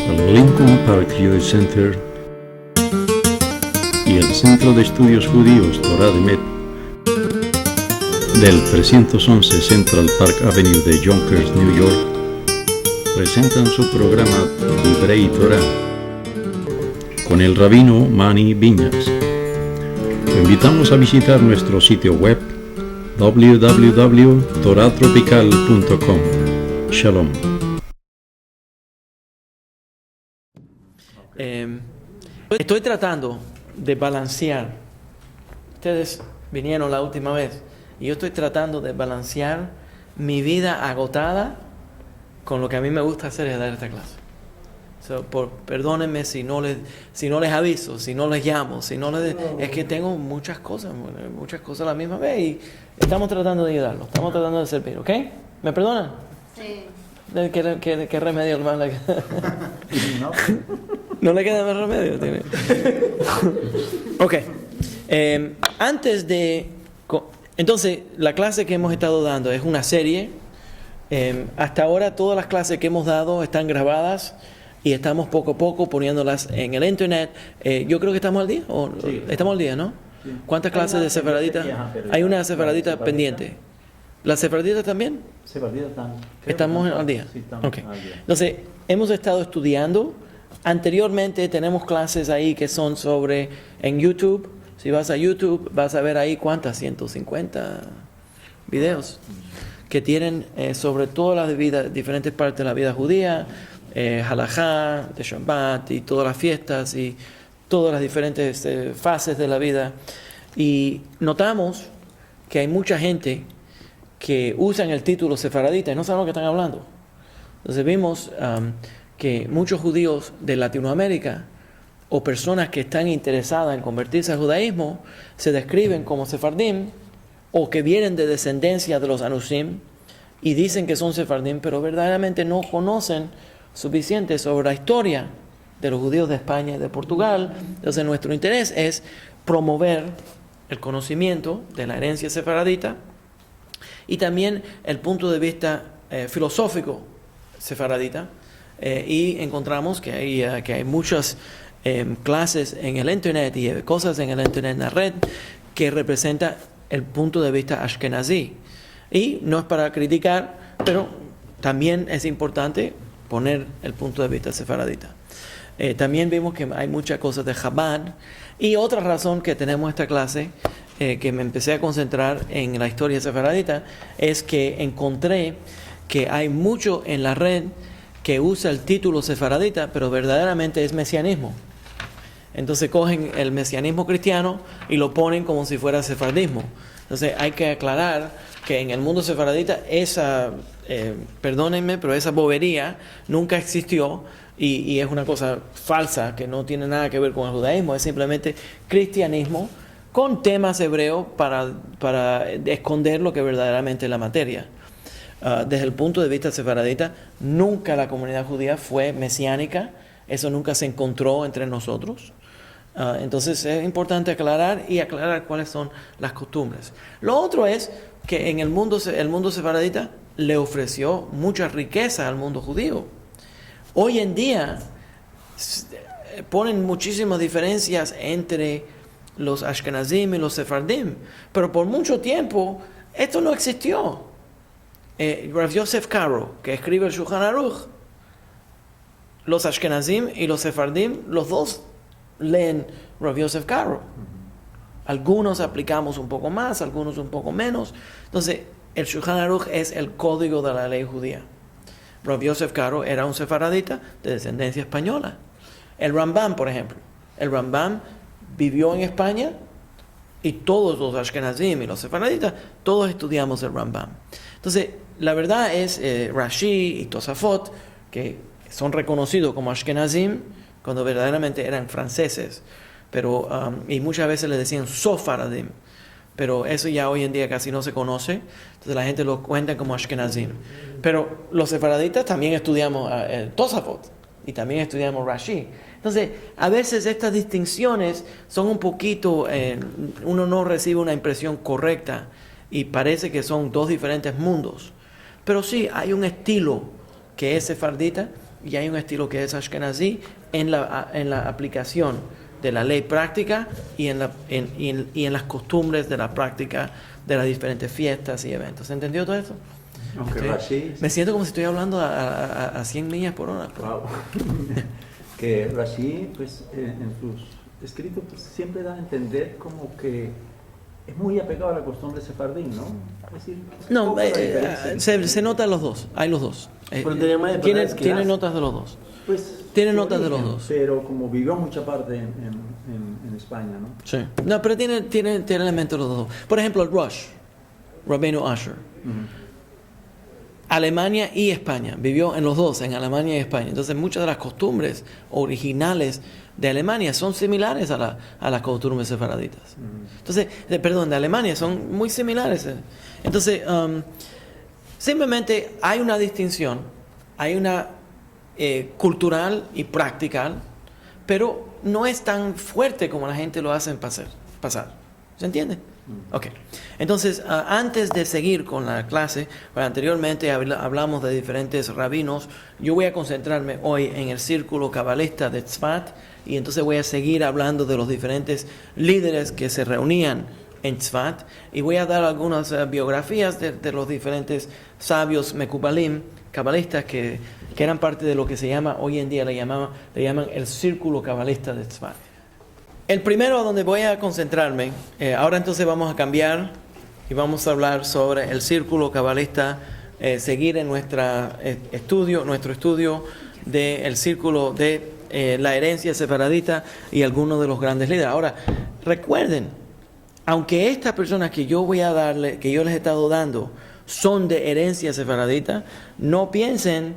El Lincoln Park Jewish Center y el Centro de Estudios Judíos Torah de Met del 311 Central Park Avenue de Yonkers, New York, presentan su programa Divrei Torah con el rabino Mani Viñas. Lo invitamos a visitar nuestro sitio web www.toratropical.com. Shalom. Estoy tratando de balancear. Ustedes vinieron la última vez y yo estoy tratando de balancear mi vida agotada con lo que a mí me gusta hacer, es dar esta clase. Perdónenme si no les aviso, si no les llamo, es que tengo muchas cosas a la misma vez y estamos tratando de ayudarlos, estamos tratando de servir, ¿ok? ¿Me perdonan? Sí. ¿Qué remedio más le queda? No le queda más remedio. Ok. Entonces, la clase que hemos estado dando es una serie. Hasta ahora todas las clases que hemos dado están grabadas y estamos poco a poco poniéndolas en el internet. Yo creo que estamos al día. Sí. Estamos al día, ¿no? Sí. ¿Cuántas clases de sefaradita? Hay una sefaradita pendiente. ¿Las sefraditas también? Sefraditas también. ¿Estamos al día? Sí, estamos okay. al día. Entonces, hemos estado estudiando. Anteriormente tenemos clases ahí que son en YouTube. Si vas a YouTube, vas a ver ahí ¿cuántas? 150 videos que tienen sobre todas las diferentes partes de la vida judía, halajá, de Shabbat y todas las fiestas y todas las diferentes fases de la vida. Y notamos que hay mucha gente que usan el título sefaradita y no saben lo que están hablando. Entonces vimos que muchos judíos de Latinoamérica o personas que están interesadas en convertirse al judaísmo se describen como sefardim o que vienen de descendencia de los anusim y dicen que son sefardim, pero verdaderamente no conocen suficiente sobre la historia de los judíos de España y de Portugal. Entonces nuestro interés es promover el conocimiento de la herencia sefaradita y también el punto de vista filosófico sefaradita, y encontramos que hay muchas clases en el internet y cosas en el internet, en la red, que representa el punto de vista ashkenazí. Y no es para criticar, pero también es importante poner el punto de vista sefaradita. También vimos que hay muchas cosas de Chabad. Y otra razón que tenemos esta clase, que me empecé a concentrar en la historia sefaradita, es que encontré que hay mucho en la red que usa el título sefaradita, pero verdaderamente es mesianismo. Entonces cogen el mesianismo cristiano y lo ponen como si fuera sefardismo. Entonces hay que aclarar que en el mundo sefaradita perdónenme, pero esa bobería nunca existió y es una cosa falsa que no tiene nada que ver con el judaísmo, es simplemente cristianismo con temas hebreos para esconder lo que verdaderamente es la materia. Desde el punto de vista sefaradita, nunca la comunidad judía fue mesiánica, eso nunca se encontró entre nosotros. Entonces es importante aclarar cuáles son las costumbres. Lo otro es que en el mundo sefaradita le ofreció mucha riqueza al mundo judío. Hoy en día ponen muchísimas diferencias entre los ashkenazim y los sefardim, pero por mucho tiempo esto no existió. Rav Yosef Karo, que escribe el Shulchan Aruch, los ashkenazim y los sefardim, los dos leen Rav Yosef Karo. Algunos aplicamos un poco más, algunos un poco menos. Entonces, el Shulchan Aruch es el código de la ley judía. Rav Yosef Karo era un sefaradita de descendencia española. El Rambam, por ejemplo. El Rambam vivió en España y todos los ashkenazim y los sefaraditas, todos estudiamos el Rambam. Entonces, la verdad es Rashi y Tosafot, que son reconocidos como ashkenazim, cuando verdaderamente eran franceses, pero y muchas veces le decían sofaradim, pero eso ya hoy en día casi no se conoce, entonces la gente lo cuenta como ashkenazim. Pero los sefaraditas también estudiamos Tosafot y también estudiamos Rashi. Entonces, a veces estas distinciones son un poquito, uno no recibe una impresión correcta y parece que son dos diferentes mundos. Pero sí, hay un estilo que es sefardita y hay un estilo que es ashkenazí en la aplicación de la ley práctica y en las costumbres de la práctica de las diferentes fiestas y eventos. ¿Se entendió todo eso? Aunque Rashi... Me siento como si estoy hablando a 100 millas por hora. Wow. Que Rashi, pues, en sus escritos, pues, siempre da a entender como que es muy apegado a la costumbre sefardí, ¿no? Es decir, No, se nota los dos, hay los dos. Tiene notas de los dos. Pues, tiene notas de los dos. Pero como vivió mucha parte en España, ¿no? Sí. No, pero tiene elementos de los dos. Por ejemplo, el Rosh, Rabbeinu Asher. Alemania y España, vivió en los dos, en Alemania y España. Entonces muchas de las costumbres originales de Alemania son similares a las costumbres sefaraditas. Entonces, de Alemania son muy similares. Entonces, simplemente hay una distinción, hay una cultural y practical, pero no es tan fuerte como la gente lo hace pasar. ¿Se entiende? Ok. Entonces, antes de seguir con la clase, anteriormente hablamos de diferentes rabinos. Yo voy a concentrarme hoy en el círculo cabalista de Tzfat y entonces voy a seguir hablando de los diferentes líderes que se reunían en Tzfat y voy a dar algunas biografías de los diferentes sabios mekubalim, cabalistas que eran parte de lo que se llama, hoy en día le llaman el círculo cabalista de Tzfat. El primero a donde voy a concentrarme, ahora entonces vamos a cambiar y vamos a hablar sobre el círculo cabalista, seguir en nuestro estudio del círculo de la herencia sefaradita y algunos de los grandes líderes. Ahora, recuerden, aunque estas personas que yo les he estado dando, son de herencia sefaradita, no piensen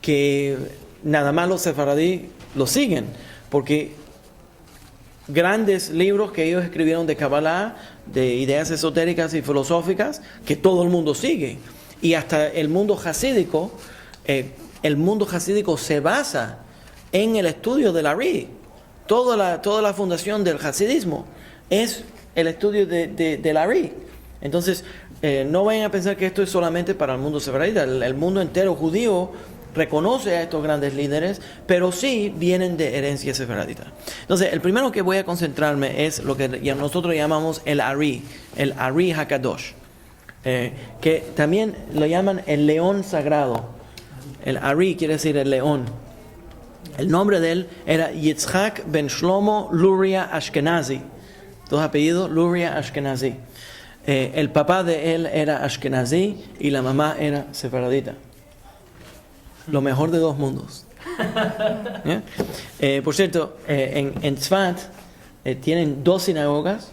que nada más los sefaradí lo siguen, porque grandes libros que ellos escribieron de Kabbalah, de ideas esotéricas y filosóficas, que todo el mundo sigue. Y hasta el mundo hasídico se basa en el estudio del Ari. Toda la fundación del hasidismo es el estudio del Ari. Entonces, no vayan a pensar que esto es solamente para el mundo sefaradita. El mundo entero judío reconoce a estos grandes líderes, pero sí vienen de herencia sefaradita. Entonces, el primero que voy a concentrarme es lo que nosotros llamamos el Ari Hakadosh, que también lo llaman el león sagrado. El Ari quiere decir el león. El nombre de él era Yitzhak ben Shlomo Luria Ashkenazi. Dos apellidos, Luria Ashkenazi. El papá de él era Ashkenazi y la mamá era sefaradita. Lo mejor de dos mundos. Por cierto, en Tzfat tienen dos sinagogas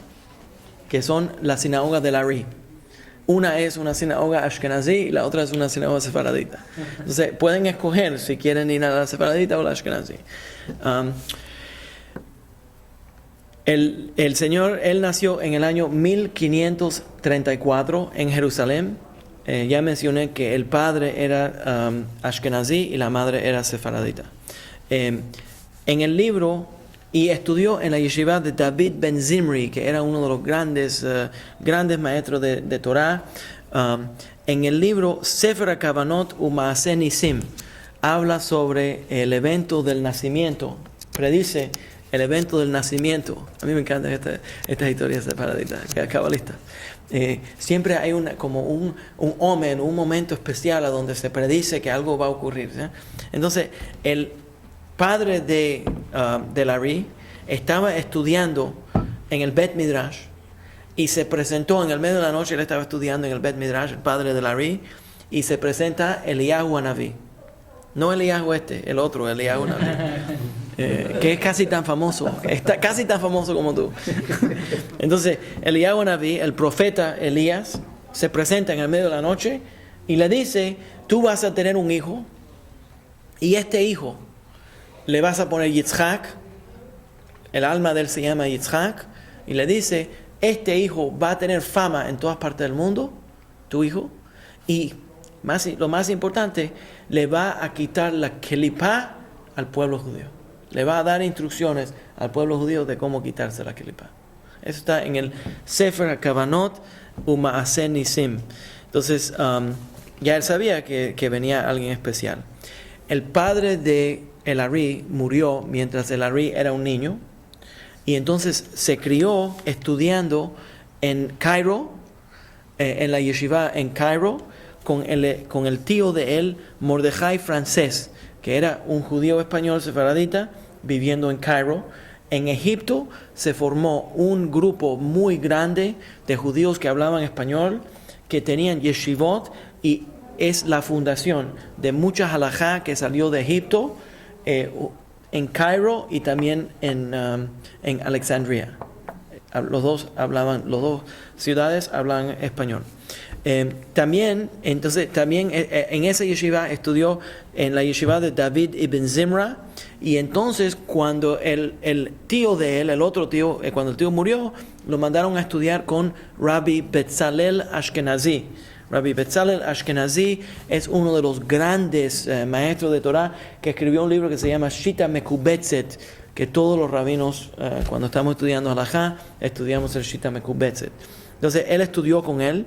que son las sinagogas del Ari. Una es una sinagoga ashkenazí y la otra es una sinagoga sefaradita. Entonces pueden escoger si quieren ir a la sefaradita o la ashkenazí. El señor, él nació en el año 1534 en Jerusalén. Ya mencioné que el padre era ashkenazí y la madre era sefaradita. En el libro, y estudió en la yeshiva de David ben Zimri, que era uno de los grandes maestros de Torah. En el libro Sefer HaKavanot u'Maaseh Nisim habla sobre el evento del nacimiento, predice el evento del nacimiento. A mí me encantan estas historias sefaraditas, cabalistas. Siempre hay como un omen, un momento especial a donde se predice que algo va a ocurrir, ¿sí? Entonces, el padre del Ari estaba estudiando en el Bet Midrash y se presentó en el medio de la noche. Él estaba estudiando en el Bet Midrash, el padre del Ari, y se presenta Eliyahu Hanaví. No Eliyahu el otro, Eliyahu Hanaví. Que es casi tan famoso, está casi tan famoso como tú. Entonces, Eliyahu Hanaví, el profeta Elías, se presenta en el medio de la noche y le dice: tú vas a tener un hijo, y este hijo le vas a poner Yitzhak, el alma de él se llama Yitzhak, y le dice: este hijo va a tener fama en todas partes del mundo, tu hijo, y lo más importante, le va a quitar la kelipá al pueblo judío. Le va a dar instrucciones al pueblo judío de cómo quitarse la kelipá. Eso está en el Sefer HaKavanot u'Maaseh Nisim. Entonces, ya él sabía que venía alguien especial. El padre de el Ari murió mientras el Ari era un niño, y entonces se crió estudiando en Cairo, en la yeshiva en Cairo, con el tío de él, Mordejai francés, que era un judío español sefaradita viviendo en Cairo. En Egipto se formó un grupo muy grande de judíos que hablaban español, que tenían yeshivot, y es la fundación de mucha halajá que salió de Egipto, en Cairo y también en Alexandria. Los dos ciudades hablan español. También en esa yeshiva estudió en la yeshiva de David ibn Zimra, y entonces cuando el tío de él, el otro tío, cuando el tío murió, lo mandaron a estudiar con Rabbi Betzalel Ashkenazi. Rabbi Betzalel Ashkenazi es uno de los grandes maestros de Torah, que escribió un libro que se llama Shita Mekubetzet, que todos los rabinos, cuando estamos estudiando halajá, estudiamos el Shita Mekubetzet. Entonces él estudió con él.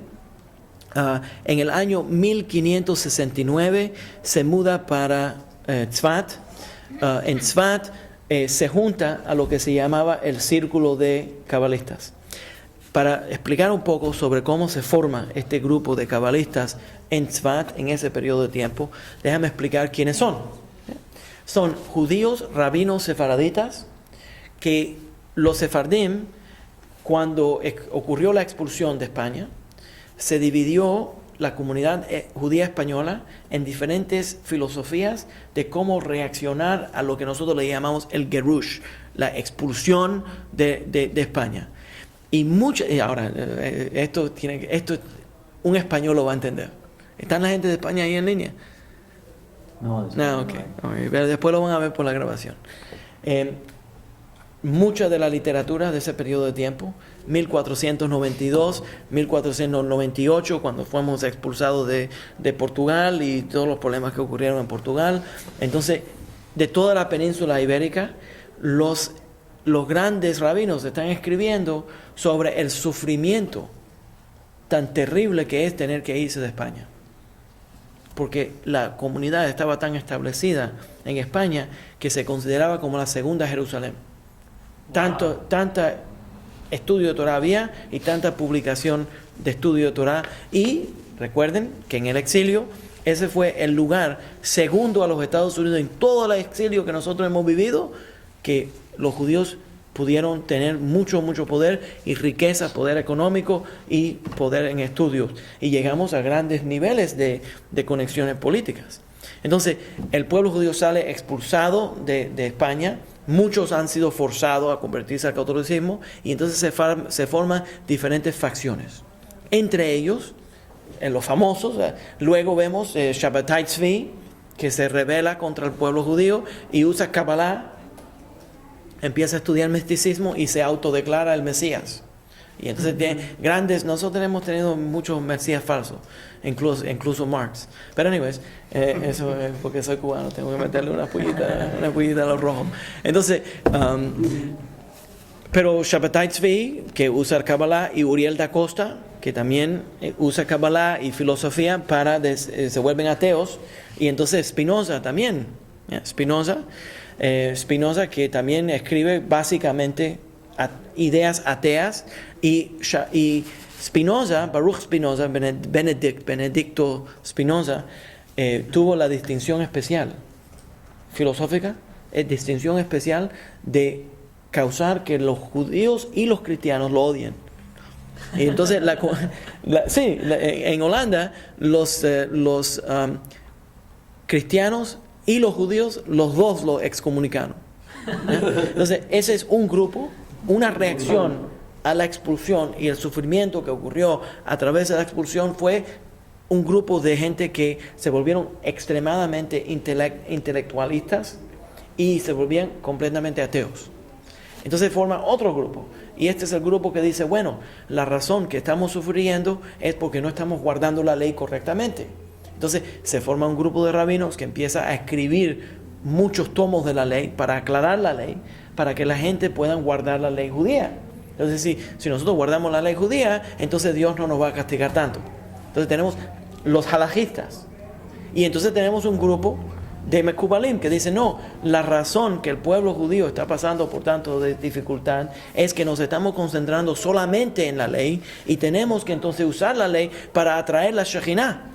En el año 1569 se muda para Tzfat. En Tzfat se junta a lo que se llamaba el círculo de cabalistas. Para explicar un poco sobre cómo se forma este grupo de cabalistas en Tzfat en ese periodo de tiempo, déjame explicar quiénes son. Son judíos, rabinos sefaraditas, que los sefardim, cuando ocurrió la expulsión de España, se dividió la comunidad judía española en diferentes filosofías de cómo reaccionar a lo que nosotros le llamamos el Gerush, la expulsión de España. Y ahora, esto un español lo va a entender. ¿Están la gente de España ahí en línea? No, Okay. Pero después lo van a ver por la grabación. Mucha de la literatura de ese periodo de tiempo, 1492, 1498, cuando fuimos expulsados de Portugal y todos los problemas que ocurrieron en Portugal. Entonces, de toda la península ibérica, los grandes rabinos están escribiendo sobre el sufrimiento tan terrible que es tener que irse de España. Porque la comunidad estaba tan establecida en España que se consideraba como la segunda Jerusalén. Tanta estudio de Torah había y tanta publicación de estudio de Torah. Y recuerden que en el exilio, ese fue el lugar segundo a los Estados Unidos en todo el exilio que nosotros hemos vivido, que los judíos pudieron tener mucho poder y riqueza, poder económico y poder en estudios. Y llegamos a grandes niveles de conexiones políticas. Entonces, el pueblo judío sale expulsado de España. Muchos han sido forzados a convertirse al catolicismo, y entonces se forman diferentes facciones. Entre ellos, en los famosos, luego vemos Shabbatai Tzvi, que se rebela contra el pueblo judío y usa Kabbalah, empieza a estudiar misticismo y se autodeclara el Mesías. Y entonces nosotros hemos tenido muchos mesías falsos, incluso Marx. Pero anyways, eso es porque soy cubano, tengo que meterle una pullita a los rojos. Entonces, pero Shabbatai Tzvi, que usa Kabbalah, y Uriel da Costa, que también usa Kabbalah y filosofía, se vuelven ateos. Y entonces Spinoza también, Spinoza, que también escribe básicamente ideas ateas, y Spinoza, Baruch Spinoza, Benedicto Spinoza, tuvo la distinción especial filosófica, distinción especial de causar que los judíos y los cristianos lo odien. Y entonces, en Holanda, los cristianos y los judíos, los dos lo excomunicaron. Entonces, ese es un grupo, una reacción a la expulsión y el sufrimiento que ocurrió a través de la expulsión. Fue un grupo de gente que se volvieron extremadamente intelectualistas y se volvían completamente ateos. Entonces forma otro grupo, y este es el grupo que dice, bueno, la razón que estamos sufriendo es porque no estamos guardando la ley correctamente. Entonces se forma un grupo de rabinos que empieza a escribir muchos tomos de la ley para aclarar la ley, para que la gente pueda guardar la ley judía. Entonces si nosotros guardamos la ley judía, entonces Dios no nos va a castigar tanto. Entonces tenemos los halajistas. Y entonces tenemos un grupo de Mekubalim que dice, no, la razón que el pueblo judío está pasando por tanto de dificultad es que nos estamos concentrando solamente en la ley y tenemos que entonces usar la ley para atraer la Shekhinah.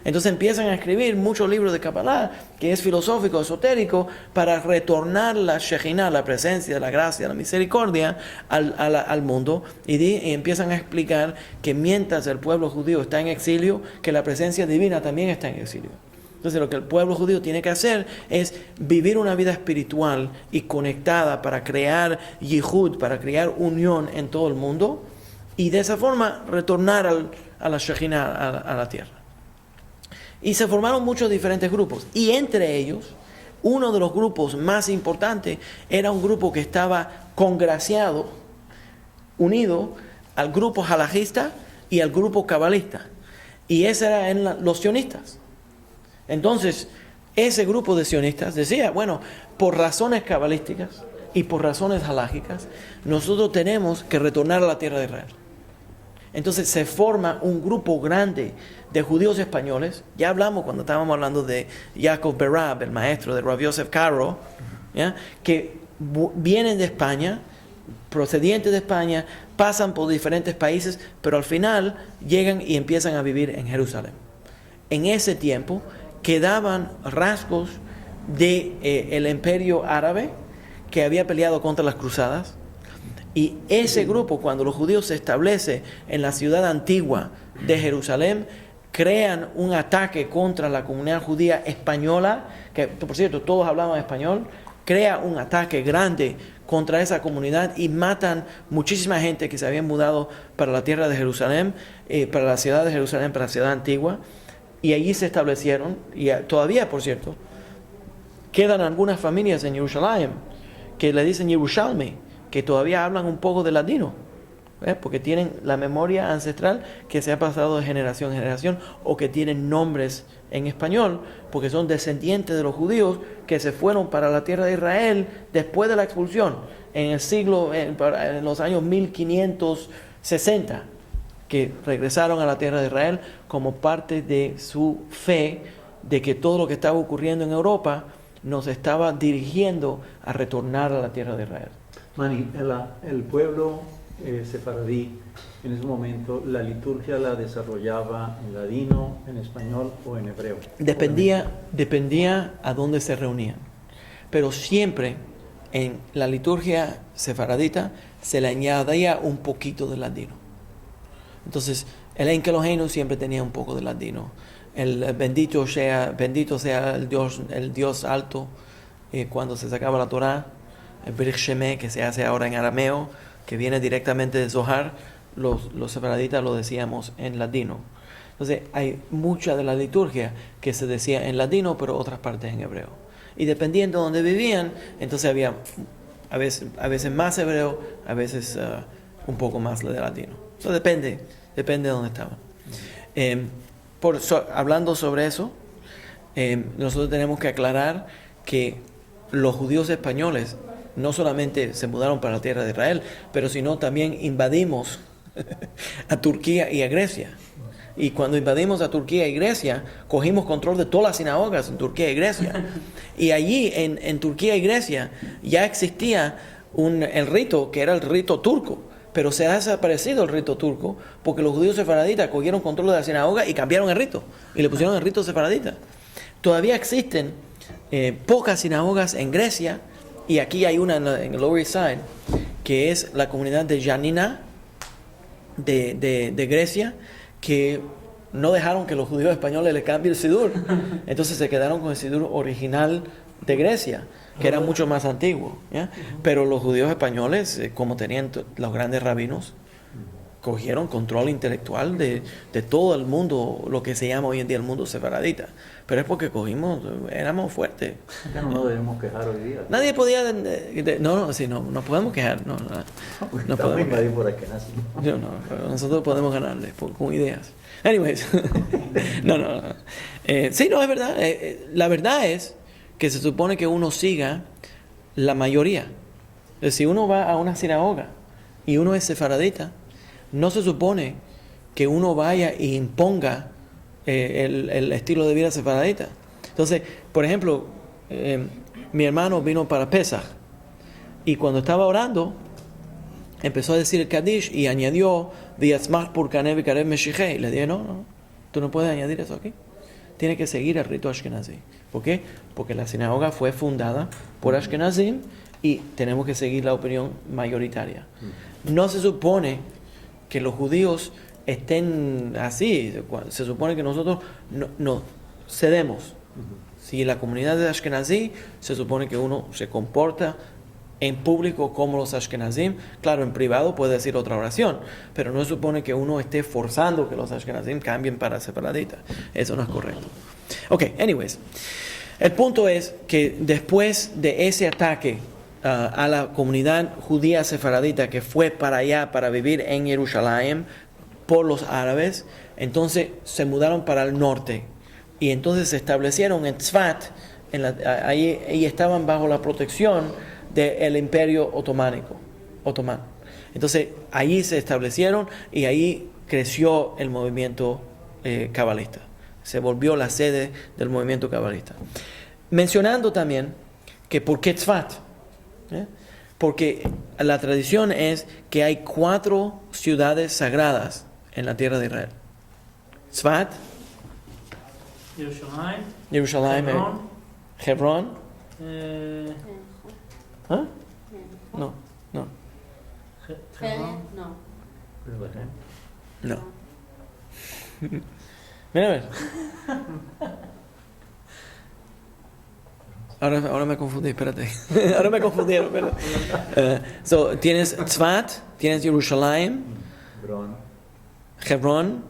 Entonces empiezan a escribir muchos libros de Kabbalah, que es filosófico, esotérico, para retornar la Shekhinah, la presencia, la gracia, la misericordia al mundo. Y empiezan a explicar que mientras el pueblo judío está en exilio, que la presencia divina también está en exilio. Entonces lo que el pueblo judío tiene que hacer es vivir una vida espiritual y conectada para crear yihud, para crear unión en todo el mundo. Y de esa forma retornar a la Shekhinah, a la tierra. Y se formaron muchos diferentes grupos. Y entre ellos, uno de los grupos más importantes era un grupo que estaba congraciado, unido al grupo halajista y al grupo cabalista. Y ese eran los sionistas. Entonces, ese grupo de sionistas decía, bueno, por razones cabalísticas y por razones halágicas, nosotros tenemos que retornar a la tierra de Israel. Entonces se forma un grupo grande de judíos españoles. Ya hablamos cuando estábamos hablando de Jacob Berab, el maestro de Rav Yosef Karo, ¿ya? Que vienen de España, procedientes de España, pasan por diferentes países, pero al final llegan y empiezan a vivir en Jerusalén. En ese tiempo quedaban rasgos del imperio árabe que había peleado contra las cruzadas. Y ese grupo, cuando los judíos se establecen en la ciudad antigua de Jerusalén, crean un ataque contra la comunidad judía española, que por cierto todos hablaban español, crea un ataque grande contra esa comunidad y matan muchísima gente que se habían mudado para la tierra de Jerusalén, para la ciudad de Jerusalén, para la ciudad antigua, y allí se establecieron, y todavía por cierto, quedan algunas familias en Jerusalén que le dicen Yerushalmi, que todavía hablan un poco de ladino, porque tienen la memoria ancestral que se ha pasado de generación en generación, o que tienen nombres en español, porque son descendientes de los judíos que se fueron para la tierra de Israel después de la expulsión, en los años 1560, que regresaron a la tierra de Israel como parte de su fe de que todo lo que estaba ocurriendo en Europa nos estaba dirigiendo a retornar a la tierra de Israel. Manny, el pueblo sefaradí, en ese momento, la liturgia la desarrollaba en ladino, en español o en hebreo. Dependía a dónde se reunían. Pero siempre en la liturgia sefaradita se le añadía un poquito de ladino. Entonces, el Enkeloheinu siempre tenía un poco de ladino. El bendito sea el Dios alto, cuando se sacaba la Torá. El Berich Shemé, que se hace ahora en arameo, que viene directamente de Zohar, los sefaraditas lo decíamos en ladino. Entonces hay mucha de la liturgia que se decía en ladino, pero otras partes en hebreo. Y dependiendo de donde vivían, entonces había a veces más hebreo, a veces un poco más de latino. Eso depende de dónde estaban. Hablando sobre eso, nosotros tenemos que aclarar que los judíos españoles no solamente se mudaron para la tierra de Israel, pero sino también invadimos a Turquía y a Grecia. Y cuando invadimos a Turquía y Grecia, cogimos control de todas las sinagogas en Turquía y Grecia. Y allí, en Turquía y Grecia, ya existía el rito, que era el rito turco. Pero se ha desaparecido el rito turco, porque los judíos sefaraditas cogieron control de la sinagoga y cambiaron el rito. Y le pusieron el rito sefaradita. Todavía existen pocas sinagogas en Grecia, y aquí hay una en el Lower East Side, que es la comunidad de Yanina, de Grecia, que no dejaron que los judíos españoles le cambien el sidur. Entonces se quedaron con el sidur original de Grecia, que era mucho más antiguo, ¿ya? Pero los judíos españoles, como tenían los grandes rabinos, cogieron control intelectual de todo el mundo, lo que se llama hoy en día el mundo sefaradita. Pero es porque éramos fuertes. Ya no nos debemos quejar hoy día. Nadie podía... No podemos quejar. No podemos invadir por aquí, nosotros podemos ganarles con ideas. Anyways. No. Sí, no, es verdad. La verdad es que se supone que uno siga la mayoría. Si uno va a una sinagoga y uno es sefaradita, no se supone que uno vaya e imponga el estilo de vida sefaradita. Entonces, por ejemplo, mi hermano vino para Pesach y cuando estaba orando empezó a decir el Kaddish y añadió V'yatzmach purkaneh v'karev meshichei. Le dije, no, tú no puedes añadir eso aquí. Tiene que seguir el rito Ashkenazí. ¿Por qué? Porque la sinagoga fue fundada por Ashkenazim y tenemos que seguir la opinión mayoritaria. No se supone que los judíos estén así. Se supone que nosotros no cedemos. Si la comunidad de Ashkenazí, se supone que uno se comporta en público como los Ashkenazim. Claro, en privado puede decir otra oración, pero no se supone que uno esté forzando que los Ashkenazim cambien para separaditas. Eso no es correcto. Ok, anyways. El punto es que después de ese ataque a la comunidad judía sefaradita que fue para allá para vivir en Jerusalén por los árabes, entonces se mudaron para el norte y entonces se establecieron en Tzfat, ahí estaban bajo la protección del Imperio Otomán. Entonces allí se establecieron y ahí creció el movimiento cabalista. Se volvió la sede del movimiento cabalista. Mencionando también que ¿por qué Tzfat? Porque la tradición es que hay 4 ciudades sagradas en la tierra de Israel. Tzfat, Jerusalén, Hebrón. ¿Ah? No. No. Mira a ver. Ahora me confundí, espérate. Ahora me confundieron, espérate. Tienes Tzfat, tienes Jerusalén, Hebrón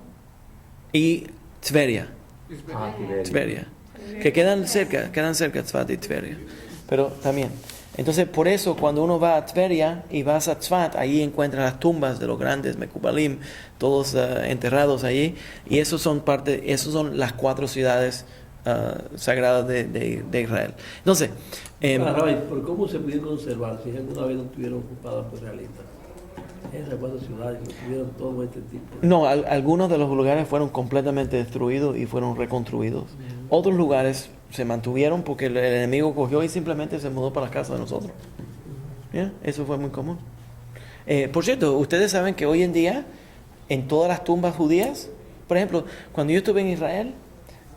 y Tveria. Tveria. Que quedan cerca Tzfat y Tveria. Pero también. Entonces, por eso, cuando uno va a Tveria y vas a Tzfat, ahí encuentras las tumbas de los grandes Mekubalim, todos enterrados allí. Y esos son las 4 ciudades sagradas de Israel. Entonces, ¿por cómo se pudieron conservar si alguna vez no estuvieron ocupadas por israelitas? Esas 4 ciudades que tuvieron todo este tipo. No, algunos de los lugares fueron completamente destruidos y fueron reconstruidos. Otros lugares se mantuvieron porque el enemigo cogió y simplemente se mudó para la casa de nosotros. Eso fue muy común. Por cierto, ustedes saben que hoy en día, en todas las tumbas judías, por ejemplo, cuando yo estuve en Israel,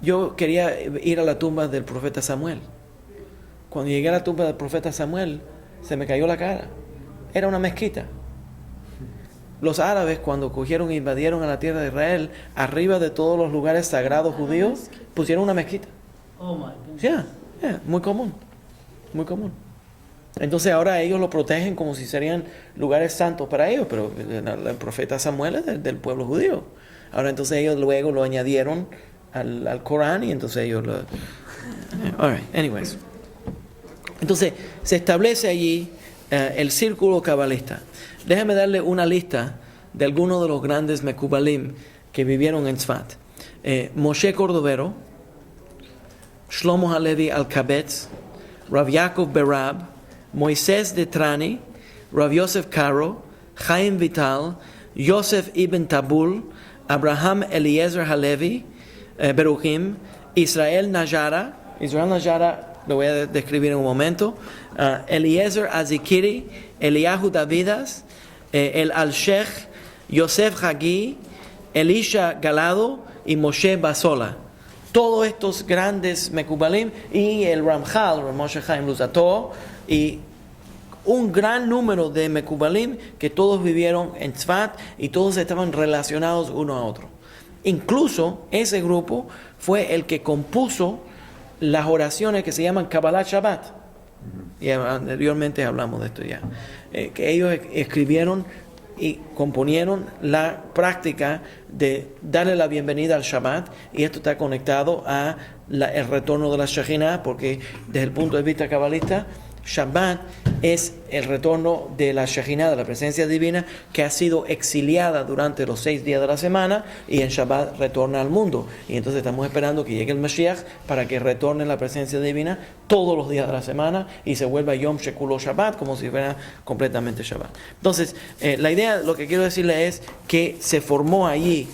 yo quería ir a la tumba del profeta Samuel. Cuando llegué a la tumba del profeta Samuel, se me cayó la cara. Era una mezquita. Los árabes, cuando cogieron e invadieron a la tierra de Israel, arriba de todos los lugares sagrados judíos, pusieron una mezquita. Oh my God. Muy común. Entonces ahora ellos lo protegen como si serían lugares santos para ellos, pero el profeta Samuel es del pueblo judío. Ahora entonces ellos luego lo añadieron al Corán y entonces ellos lo... All right, anyways. Entonces se establece allí el círculo cabalista. Déjame darle una lista de algunos de los grandes Mekubalim que vivieron en Tzfat. Moshe Cordovero, Shlomo Halevi Alkabetz, Rav Yaakov Berab, Moisés de Trani, Rav Yosef Karo, Chaim Vital, Yosef Ibn Tabul, Abraham Eliezer Halevi, Beruchim, Israel Najara, lo voy a describir en un momento, Eliezer Azikiri, Eliyahu Davidas, el Al-Sheikh, Yosef Hagi, Elisha Galado y Moshe Basola. Todos estos grandes Mekubalim y el Ramchal, Moshe Chaim Luzzatto, y un gran número de Mekubalim que todos vivieron en Tzfat y todos estaban relacionados uno a otro. Incluso ese grupo fue el que compuso las oraciones que se llaman Kabbalat Shabbat. Y anteriormente hablamos de esto ya. Que ellos escribieron y componieron la práctica de darle la bienvenida al Shabbat, y esto está conectado a el retorno de la Shekhinah, porque desde el punto de vista cabalista, Shabbat es el retorno de la Shekhinah, de la presencia divina, que ha sido exiliada durante los 6 días de la semana, y en Shabbat retorna al mundo. Y entonces estamos esperando que llegue el Mashiach para que retorne la presencia divina todos los días de la semana y se vuelva Yom Shekulo Shabbat, como si fuera completamente Shabbat. Entonces, la idea, lo que quiero decirle es que se formó allí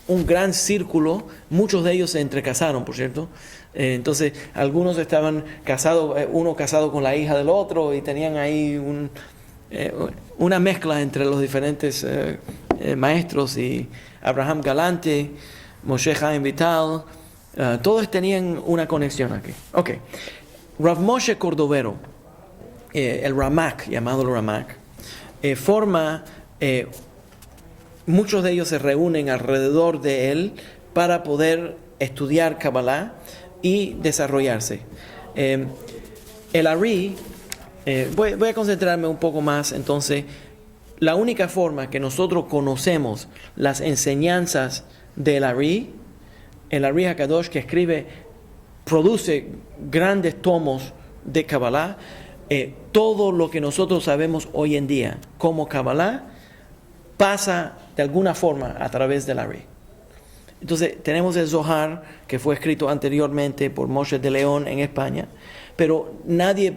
un gran círculo, muchos de ellos se entrecasaron, por cierto. Entonces, algunos estaban casados, uno casado con la hija del otro, y tenían ahí una mezcla entre los diferentes maestros, y Abraham Galante, Moshe Chaim Vital, todos tenían una conexión aquí. Ok, Rav Moshe Cordovero, el Ramak, llamado el Ramak, forma, muchos de ellos se reúnen alrededor de él para poder estudiar Kabbalah y desarrollarse. El Ari, voy a concentrarme un poco más. Entonces, la única forma que nosotros conocemos las enseñanzas del Ari, el Ari HaKadosh, que produce grandes tomos de Kabbalah, todo lo que nosotros sabemos hoy en día como Kabbalah pasa de alguna forma a través del Ari. Entonces tenemos el Zohar, que fue escrito anteriormente por Moshe de León en España, pero nadie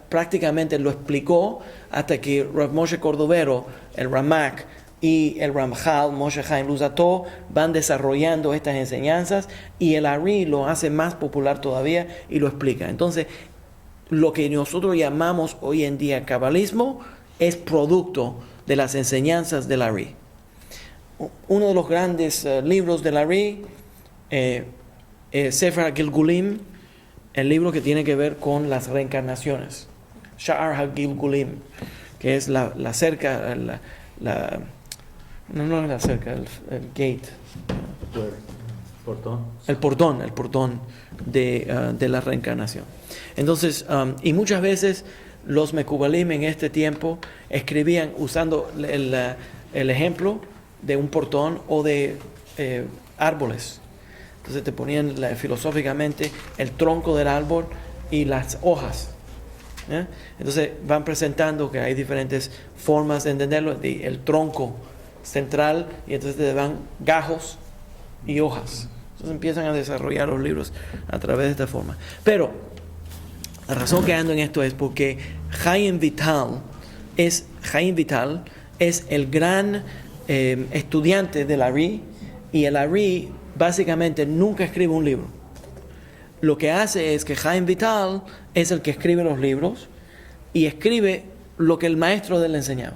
prácticamente lo explicó hasta que Rav Moshe Cordovero, el Ramak y el Ramchal, Moshe Chaim Luzzatto, van desarrollando estas enseñanzas, y el Ari lo hace más popular todavía y lo explica. Entonces, lo que nosotros llamamos hoy en día cabalismo es producto de las enseñanzas del Ari. Uno de los grandes libros del Ari, Sefer HaGilgulim, el libro que tiene que ver con las reencarnaciones. Sha'ar HaGilgulim, que es la cerca, no es la cerca, el gate. El portón de la reencarnación. Entonces, y muchas veces los Mekubalim en este tiempo escribían usando el ejemplo de un portón o de árboles. Entonces te ponían filosóficamente el tronco del árbol y las hojas. Entonces van presentando que hay diferentes formas de entenderlo, el tronco central, y entonces te dan gajos y hojas. Entonces empiezan a desarrollar los libros a través de esta forma. Pero la razón que ando en esto es porque Chaim Vital es el gran estudiante del Ari, y el Ari básicamente nunca escribe un libro. Lo que hace es que Chaim Vital es el que escribe los libros y escribe lo que el maestro de él enseñaba.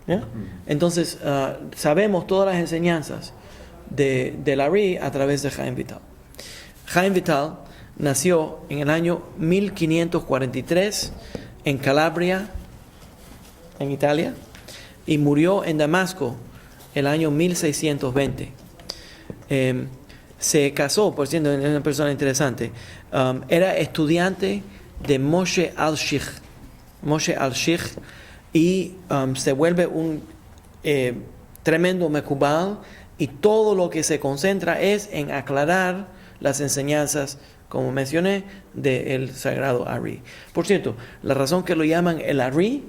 ¿Ya? Entonces sabemos todas las enseñanzas del Ari a través de Chaim Vital. Chaim Vital nació en el año 1543 en Calabria, en Italia, y murió en Damasco el año 1620. Se casó, por cierto, es una persona interesante. Era estudiante de Moshe al-Shich. Y se vuelve un tremendo mekubal, y todo lo que se concentra es en aclarar las enseñanzas, como mencioné, del sagrado Ari. Por cierto, la razón que lo llaman el Ari,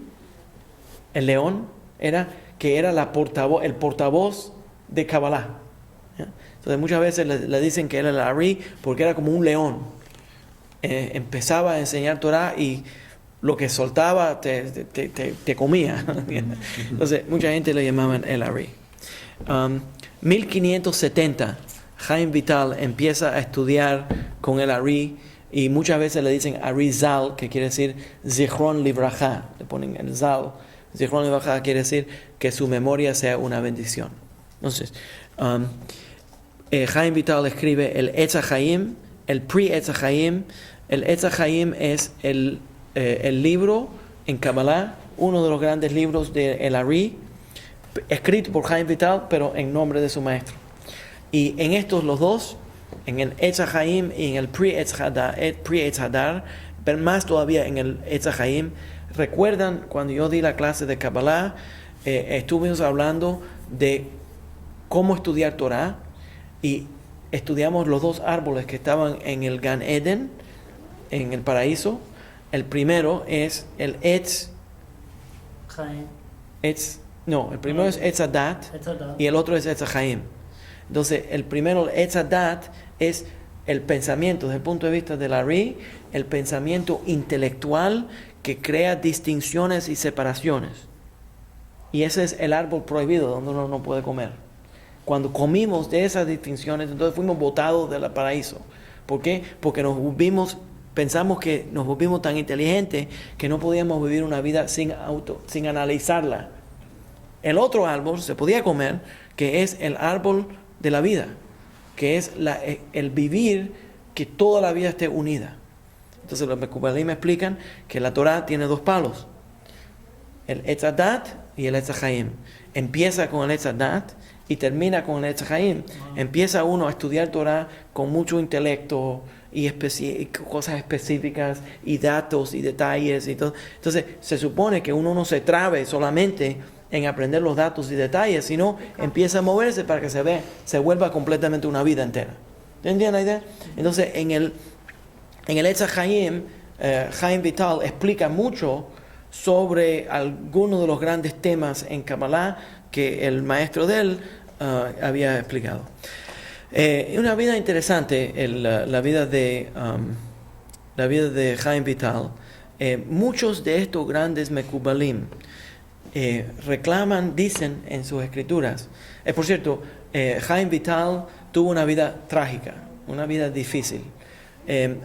el león, era que era el portavoz de Kabbalah. ¿Ya? Entonces muchas veces le dicen que era el Ari porque era como un león. Empezaba a enseñar Torah y lo que soltaba te comía. Entonces mucha gente le llamaban el Ari. 1570 Chaim Vital empieza a estudiar con el Ari, y muchas veces le dicen Ari Zal, que quiere decir Zichron Livracha. Le ponen el Zal. Zichron Livracha quiere decir que su memoria sea una bendición. Entonces, Chaim Vital escribe el Etz HaChaim, el Pri Etz HaChaim. El Etz HaChaim es el libro en Kabbalah, uno de los grandes libros del Ari, escrito por Chaim Vital, pero en nombre de su maestro. Y en estos los dos, en el Etz HaChaim y en el Pri Etz Hadar, pero más todavía en el Etz HaChaim, recuerdan cuando yo di la clase de Kabbalah, estuvimos hablando de cómo estudiar Torah, y estudiamos los dos árboles que estaban en el Gan Eden, en el paraíso. El primero es el Etz Chaim. El primero es Etz Hadat y el otro es Etz HaChaim. Entonces, el primero, el Etz Hadat, es el pensamiento, desde el punto de vista del Ari, el pensamiento intelectual que crea distinciones y separaciones. Y ese es el árbol prohibido donde uno no puede comer. cuando comimos de esas distinciones, entonces fuimos botados del paraíso. ¿Por qué? Porque pensamos que nos volvimos tan inteligentes que no podíamos vivir una vida sin analizarla. El otro árbol se podía comer, que es el árbol de la vida, que es el vivir que toda la vida esté unida. Entonces los Mekubalim me explican que la Torah tiene dos palos, el Etz Hadat y el Etz Haim. Empieza con el Etz Hadat y termina con el Etz Haim. Empieza uno a estudiar Torah con mucho intelecto y cosas específicas y datos y detalles y todo. Entonces se supone que uno no se trabe solamente en aprender los datos y detalles, sino empieza a moverse para que se vuelva completamente una vida entera. ¿Entienden la idea? Entonces en el Etz Haim, Chaim Vital explica mucho sobre algunos de los grandes temas en Kabbalah que el maestro de él había explicado. Una vida interesante, la vida de Chaim Vital. Muchos de estos grandes Mekubalim reclaman, dicen en sus escrituras. Por cierto, Chaim Vital tuvo una vida trágica, una vida difícil.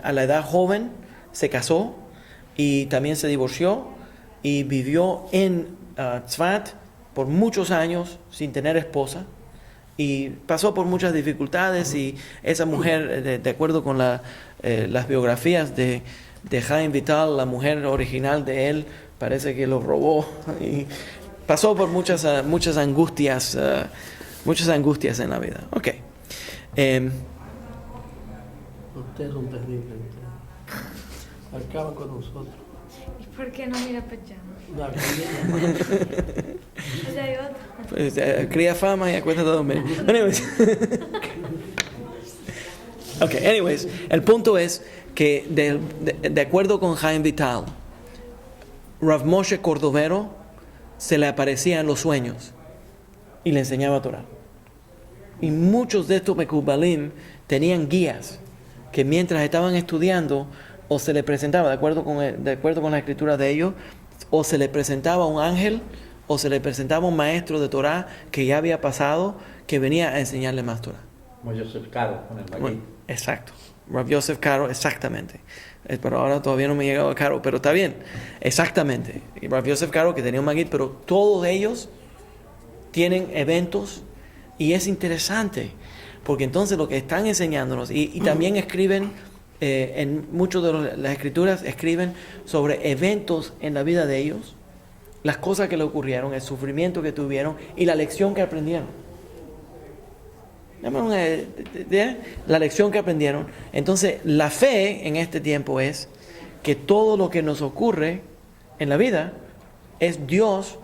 A la edad joven se casó y también se divorció y vivió en Tzfat por muchos años sin tener esposa y pasó por muchas dificultades, y esa mujer, de acuerdo con las biografías de Chaim Vital, la mujer original de él parece que lo robó y pasó por muchas angustias en la vida. Okay. Ustedes son terribles. Acaban con nosotros. ¿Y por qué no mira para allá? La O sea, hay otro. Pues, cría fama y acuéstate a dormir. Anyways, el punto es que de acuerdo con Chaim Vital, Rav Moshe Cordovero se le aparecía en los sueños y le enseñaba Torah. Y muchos de estos Mekubalim tenían guías que mientras estaban estudiando, o se le presentaba, de acuerdo con la escritura de ellos, o se le presentaba un ángel, o se le presentaba un maestro de Torah que ya había pasado, que venía a enseñarle más Torah. Como Yosef Karo con el Magid. Bueno, exacto. Rav Yosef Karo, exactamente. Pero ahora todavía no me he llegado a Karo, pero está bien. Exactamente. Y Rav Yosef Karo, que tenía un Magid, pero todos ellos tienen eventos, y es interesante, porque entonces lo que están enseñándonos, y también escriben, en muchas de las escrituras, escriben sobre eventos en la vida de ellos, las cosas que le ocurrieron, el sufrimiento que tuvieron y la lección que aprendieron. La lección que aprendieron. Entonces, la fe en este tiempo es que todo lo que nos ocurre en la vida es Dios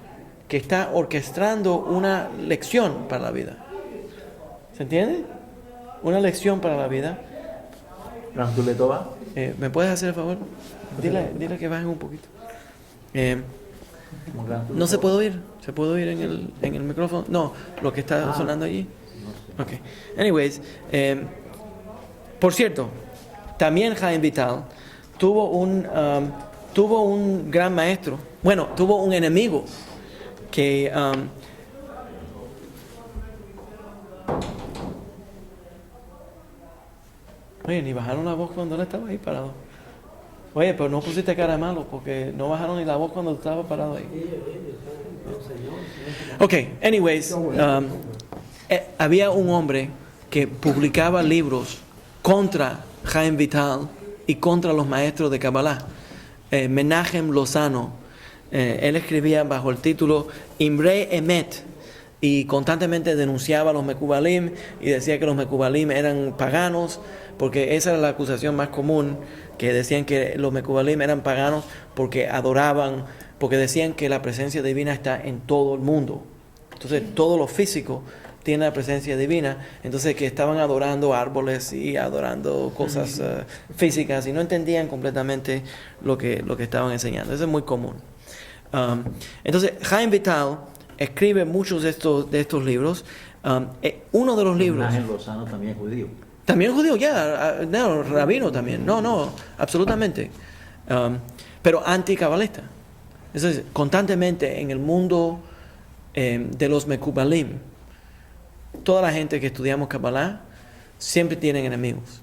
que está orquestando una lección para la vida. ¿Se entiende? Una lección para la vida. ¿Me puedes hacer el favor? Dile que bajen un poquito. No se puede oír. ¿Se puede oír en el micrófono? No, lo que está sonando allí. Okay. Anyways, por cierto, también Chaim Vital tuvo un gran maestro. Bueno, tuvo un enemigo que oye, ni bajaron la voz cuando él estaba ahí parado. Oye, pero no pusiste cara malo, porque no bajaron ni la voz cuando estaba parado ahí. Anyways, había un hombre que publicaba libros contra Chaim Vital y contra los maestros de Kabbalah. Menachem Lozano. Él escribía bajo el título Imre Emet, y constantemente denunciaba a los Mekubalim y decía que los Mekubalim eran paganos, porque esa era la acusación más común, que decían que los Mekubalim eran paganos porque adoraban, porque decían que la presencia divina está en todo el mundo. Entonces todo lo físico tiene la presencia divina, entonces que estaban adorando árboles y adorando cosas físicas y no entendían completamente lo que estaban enseñando. Eso es muy común. Entonces Chaim Vital escribe muchos de estos libros. Uno de los libros... Menachem Lozano también es judío. También judío, no, rabino también. No, absolutamente. Pero anticabalista. Entonces, constantemente en el mundo de los Mekubalim, toda la gente que estudiamos Kabbalah siempre tienen enemigos.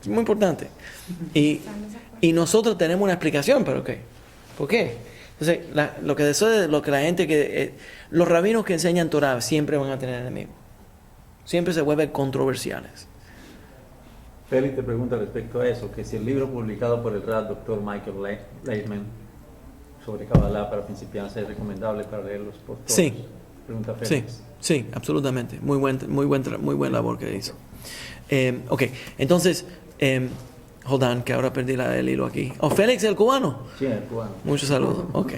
Es muy importante. Y nosotros tenemos una explicación, pero ¿qué? ¿Por qué? Entonces, lo que la gente los rabinos que enseñan Torah siempre van a tener enemigos. Siempre se vuelven controversiales. Félix te pregunta respecto a eso, que si el libro publicado por el Dr. Michael Leitman sobre Kabbalah para principiantes es recomendable para leerlos por todos. Sí. Pregunta Félix. Sí, absolutamente. Muy buen labor que hizo. Ok, entonces, hold on, que ahora perdí el hilo aquí. Oh, Félix, el cubano. Sí, el cubano. Muchos saludos. Ok.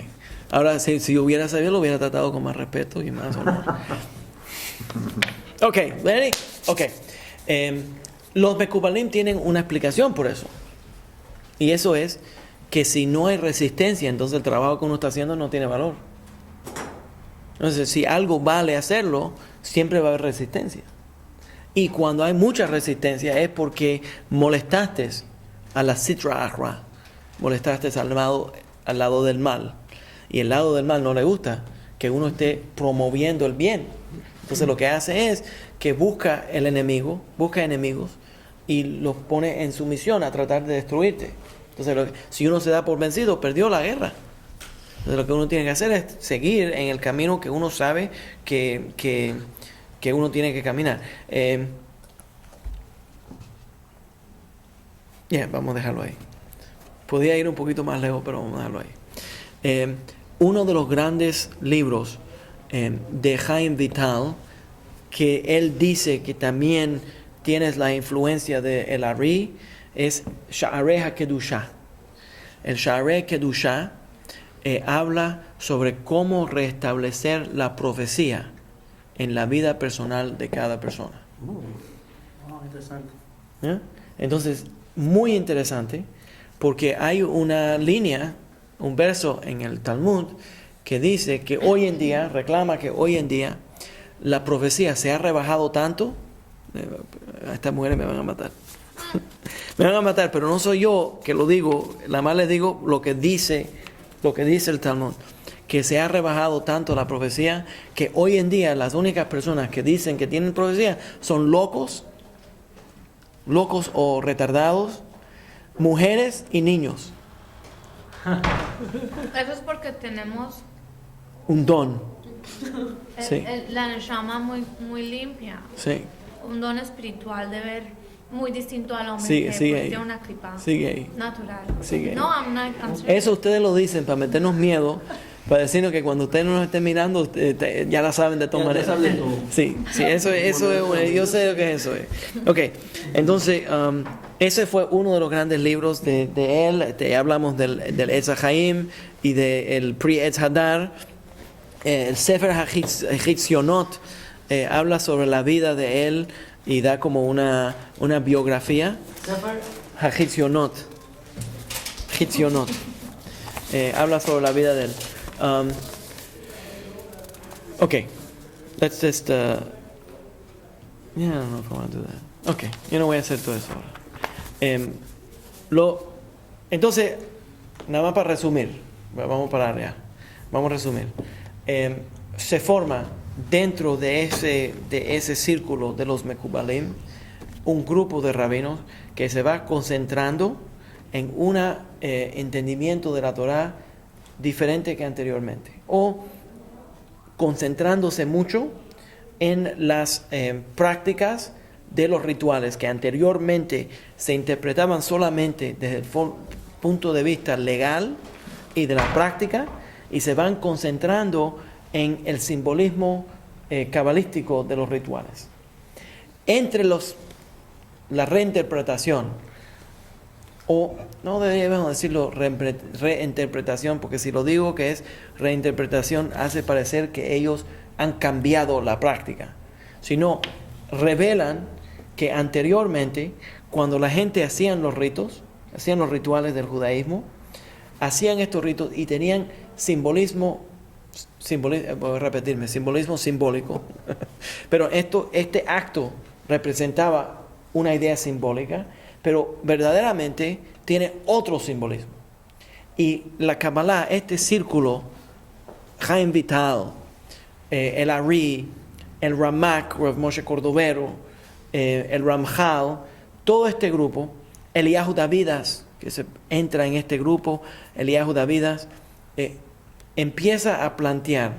Ahora, si hubiera sabido, lo hubiera tratado con más respeto y más honor. Ok, ready? Ok. Los Mekubalim tienen una explicación por eso. Y eso es que si no hay resistencia, entonces el trabajo que uno está haciendo no tiene valor. Entonces, si algo vale hacerlo, siempre va a haber resistencia. Y cuando hay mucha resistencia es porque molestaste a la Sitra Achra, molestaste al lado del mal. Y el lado del mal no le gusta que uno esté promoviendo el bien. Entonces lo que hace es que busca enemigos y los pone en sumisión a tratar de destruirte. Entonces si uno se da por vencido, perdió la guerra. Entonces lo que uno tiene que hacer es seguir en el camino que uno sabe que uno tiene que caminar. Vamos a dejarlo ahí. Podía ir un poquito más lejos, pero vamos a dejarlo ahí. Uno de los grandes libros de Chaim Vital, que él dice que también tienes la influencia de el Ari, es Sha'arei HaKedushah. El Sha'arei HaKedushah habla sobre cómo restablecer la profecía en la vida personal de cada persona. Interesante. Entonces, muy interesante, porque hay una línea, un verso en el Talmud que dice que reclama que hoy en día la profecía se ha rebajado tanto. A estas mujeres me van a matar. Me van a matar, pero no soy yo que lo digo, nada más les digo lo que dice el Talmud, que se ha rebajado tanto la profecía que hoy en día las únicas personas que dicen que tienen profecía son locos o retardados, mujeres y niños. Eso es porque tenemos Un don. Sí. la neshama muy limpia. Sí. Un don espiritual de ver muy distinto al hombre Sigue que ahí. tiene una clipa Sigue ahí. natural. Sigue ahí. No, I'm serious. Eso ustedes lo dicen para meternos miedo, para decirnos que cuando ustedes no nos estén mirando, ya la saben de todas maneras. saben todo. Sí, eso es, yo sé lo que eso es. Ok, entonces, ese fue uno de los grandes libros de él. Hablamos del Etz HaChaim y del Pri Etz Hadar. El Sefer HaChitzionot habla sobre la vida de él y da como una biografía. HaChitzionot. Habla sobre la vida de él. Okay, let's just. I don't know if I want to do that. Okay, yo no voy a hacer todo eso ahora. Entonces, nada más para resumir, vamos para allá. Vamos a resumir. Se forma dentro de ese círculo de los Mekubalim un grupo de rabinos que se va concentrando en un entendimiento de la Torah diferente que anteriormente, o concentrándose mucho en las prácticas de los rituales que anteriormente se interpretaban solamente desde el punto de vista legal y de la práctica, y se van concentrando en el simbolismo cabalístico de los rituales. Entre la reinterpretación, o no deberíamos decirlo reinterpretación, porque si lo digo que es reinterpretación hace parecer que ellos han cambiado la práctica, sino revelan que anteriormente, cuando la gente hacían los rituales del judaísmo, hacían estos ritos y tenían simbolismo simbólico, pero este acto representaba una idea simbólica, pero verdaderamente tiene otro simbolismo. Y la Kabbalah, este círculo, Chaim Vital, el Ari, el Ramak, Rav Moshe Cordovero, el Ramchal, todo este grupo, Eliyahu Davidas, que se entra en este grupo, Eliyahu Davidas, empieza a plantear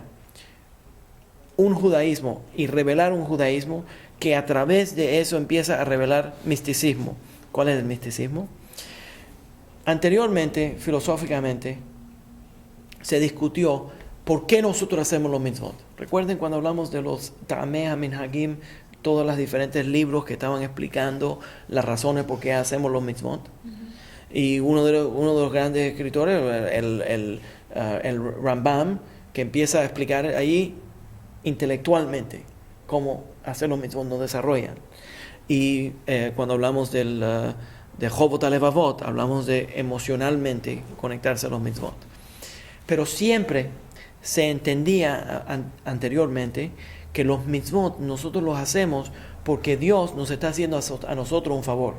un judaísmo y revelar un judaísmo que a través de eso empieza a revelar misticismo. ¿Cuál es el misticismo? Anteriormente, filosóficamente, se discutió por qué nosotros hacemos los mitzvot. Recuerden cuando hablamos de los Ta'ameh HaMinhagim, todos los diferentes libros que estaban explicando las razones por qué hacemos los mitzvot. Y uno de los grandes escritores, el Rambam, que empieza a explicar ahí intelectualmente cómo hacer los mitzvot, nos desarrollan. Y cuando hablamos de Chovot HaLevavot, hablamos de emocionalmente conectarse a los mitzvot. Pero siempre se entendía anteriormente que los mitzvot nosotros los hacemos porque Dios nos está haciendo a nosotros un favor.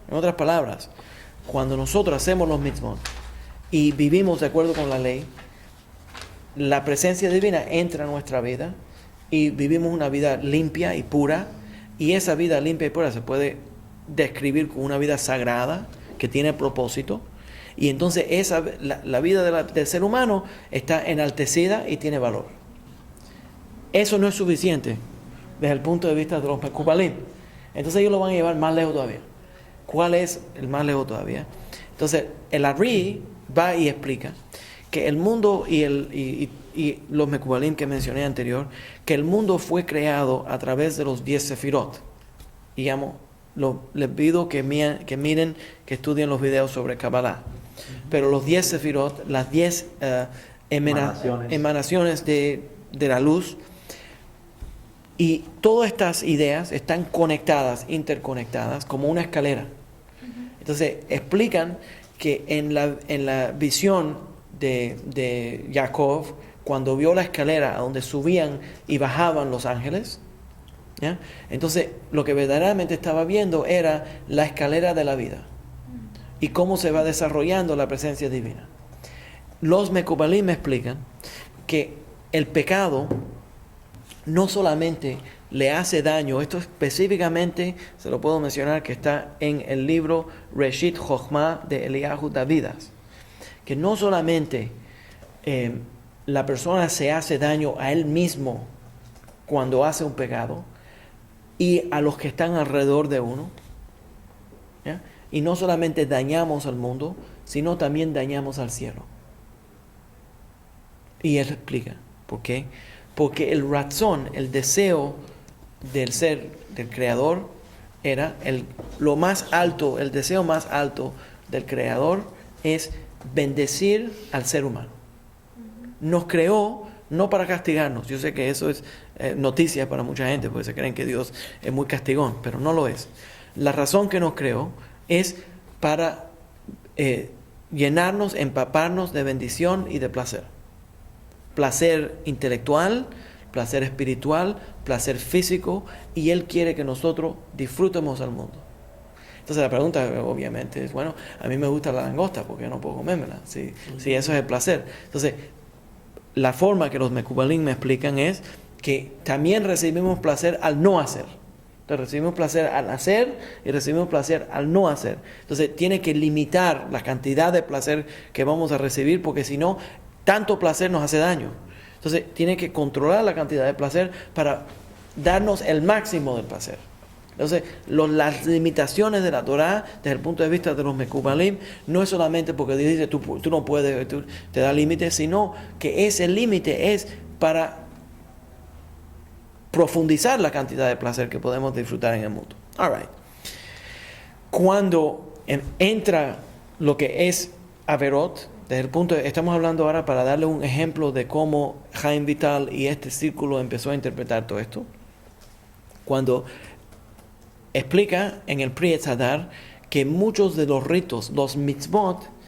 En otras palabras, cuando nosotros hacemos los mitzvot y vivimos de acuerdo con la ley, la presencia divina entra en nuestra vida y vivimos una vida limpia y pura, y esa vida limpia y pura se puede describir como una vida sagrada que tiene propósito, y entonces la vida del ser humano está enaltecida y tiene valor. Eso no es suficiente desde el punto de vista de los Mekubalim. Entonces ellos lo van a llevar más lejos todavía. ¿Cuál es el más lejos todavía? Entonces el Ari va y explica que el mundo y los Mekubalim que mencioné anterior, que el mundo fue creado a través de los 10 Sefirot. Y les pido que miren, que estudien los videos sobre Kabbalah. Pero los 10 Sefirot, las 10 emanaciones de la luz, y todas estas ideas están conectadas, interconectadas, como una escalera. Entonces explican que en la visión de Jacob, cuando vio la escalera a donde subían y bajaban los ángeles, ¿ya? Entonces lo que verdaderamente estaba viendo era la escalera de la vida y cómo se va desarrollando la presencia divina. Los Mekubalim me explican que el pecado no solamente le hace daño, esto específicamente se lo puedo mencionar que está en el libro Reshit Chochmah de Eliyahu Davidas, que no solamente la persona se hace daño a él mismo cuando hace un pecado y a los que están alrededor de uno, ¿ya? Y no solamente dañamos al mundo, sino también dañamos al cielo. Y él explica por qué. Porque el razón, el deseo del ser, del creador, era lo más alto, el deseo más alto del creador es bendecir al ser humano. Nos creó no para castigarnos. Yo sé que eso es noticia para mucha gente, porque se creen que Dios es muy castigón, pero no lo es. La razón que nos creó es para llenarnos, empaparnos de bendición y de placer. Placer intelectual, placer espiritual, placer físico, y Él quiere que nosotros disfrutemos al mundo. Entonces la pregunta obviamente es, bueno, a mí me gusta la langosta, ¿por qué no puedo comérmela? Si eso es el placer. Entonces, la forma que los Mekubalim me explican es que también recibimos placer al no hacer. Entonces recibimos placer al hacer y recibimos placer al no hacer. Entonces tiene que limitar la cantidad de placer que vamos a recibir, porque si no, tanto placer nos hace daño. Entonces tiene que controlar la cantidad de placer para darnos el máximo del placer. Entonces las limitaciones de la Torah desde el punto de vista de los Mekubalim no es solamente porque Dios dice tú no puedes, te da límites, sino que ese límite es para profundizar la cantidad de placer que podemos disfrutar en el mundo. All right. Cuando entra lo que es Averot, desde el punto estamos hablando ahora para darle un ejemplo de cómo Chaim Vital y este círculo empezó a interpretar todo esto. Cuando explica en el Pri Etz Hadar que muchos de los ritos, los mitzvot,